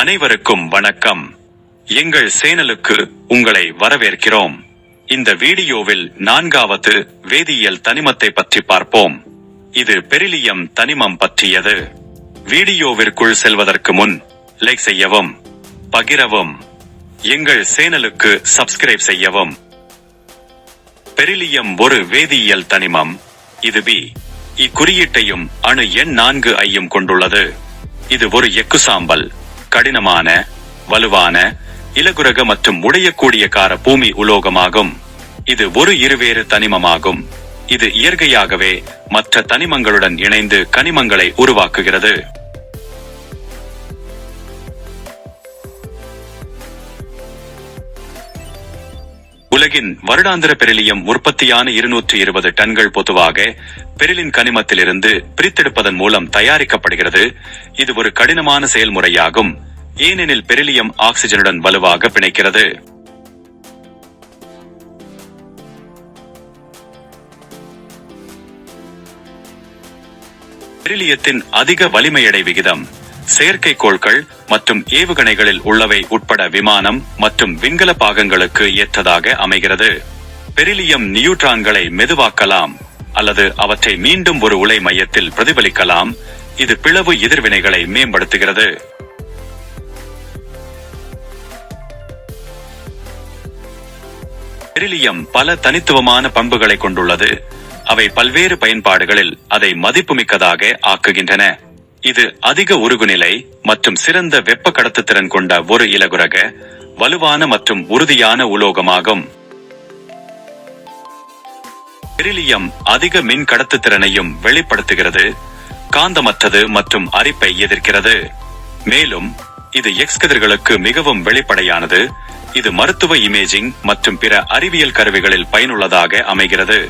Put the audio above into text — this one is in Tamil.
அனைவருக்கும் வணக்கம். எங்கள் சேனலுக்கு உங்களை வரவேற்கிறோம். இந்த வீடியோவில் 4வது வேதியியல் தனிமத்தை பற்றி பார்ப்போம். இது பெரிலியம் தனிமம் பற்றியது. வீடியோவிற்குள் செல்வதற்கு முன் லைக் செய்யவும், பகிரவும், எங்கள் சேனலுக்கு சப்ஸ்கிரைப் செய்யவும். பெரிலியம் ஒரு வேதியியல் தனிமம். இது பி குறியீட்டையும் அணு எண் 4 ஐயும் கொண்டுள்ளது. இது ஒரு எக்குசாம்பல், கடினமான, வலுவான, இலகுரக மற்றும் உடையக்கூடிய கார பூமி உலோகமாகும். இது ஒரு இருவேறு தனிமமாகும். இது இயற்கையாகவே மற்ற தனிமங்களுடன் இணைந்து கனிமங்களை உருவாக்குகிறது. உலகின் வருடாந்திர பெரிலியம் உற்பத்தியான 220 டன்கள் பொதுவாக பெரிலின் கனிமத்திலிருந்து பிரித்தெடுப்பதன் மூலம் தயாரிக்கப்படுகிறது. இது ஒரு கடினமான செயல்முறையாகும், ஏனெனில் பெரிலியம் ஆக்சிஜனுடன் வலுவாக பிணைக்கிறது. பெரிலியத்தின் அதிக வலிமையடை விகிதம் செயற்கைக்கோள்கள் மற்றும் ஏவுகணைகளில் உள்ளவை உட்பட விமானம் மற்றும் விண்கல பாகங்களுக்கு ஏற்றதாக அமைகிறது. பெரிலியம் நியூட்ரான்களை மெதுவாக்கலாம் அல்லது அவற்றை மீண்டும் ஒரு உலை மையத்தில் பிரதிபலிக்கலாம். இது பிளவு எதிர்வினைகளை மேம்படுத்துகிறது. பெரிலியம் பல தனித்துவமான பண்புகளை கொண்டுள்ளது. அவை பல்வேறு பயன்பாடுகளில் அதை மதிப்புமிக்கதாக ஆக்குகின்றன. இது அதிக உருகுநிலை மற்றும் சிறந்த வெப்ப கடத்துத்திறன் கொண்ட ஒரு இலகுரக, வலுவான மற்றும் உறுதியான உலோகமாகும். பெரிலியம் அதிக மின் கடத்துத்திறனையும் வெளிப்படுத்துகிறது, காந்தமற்றது மற்றும் அரிப்பை எதிர்க்கிறது. மேலும் இது எக்ஸ் கதிர்களுக்கு மிகவும் வெளிப்படையானது. இது மருத்துவ இமேஜிங் மற்றும் பிற அறிவியல் கருவிகளில் பயனுள்ளதாக அமைகிறது.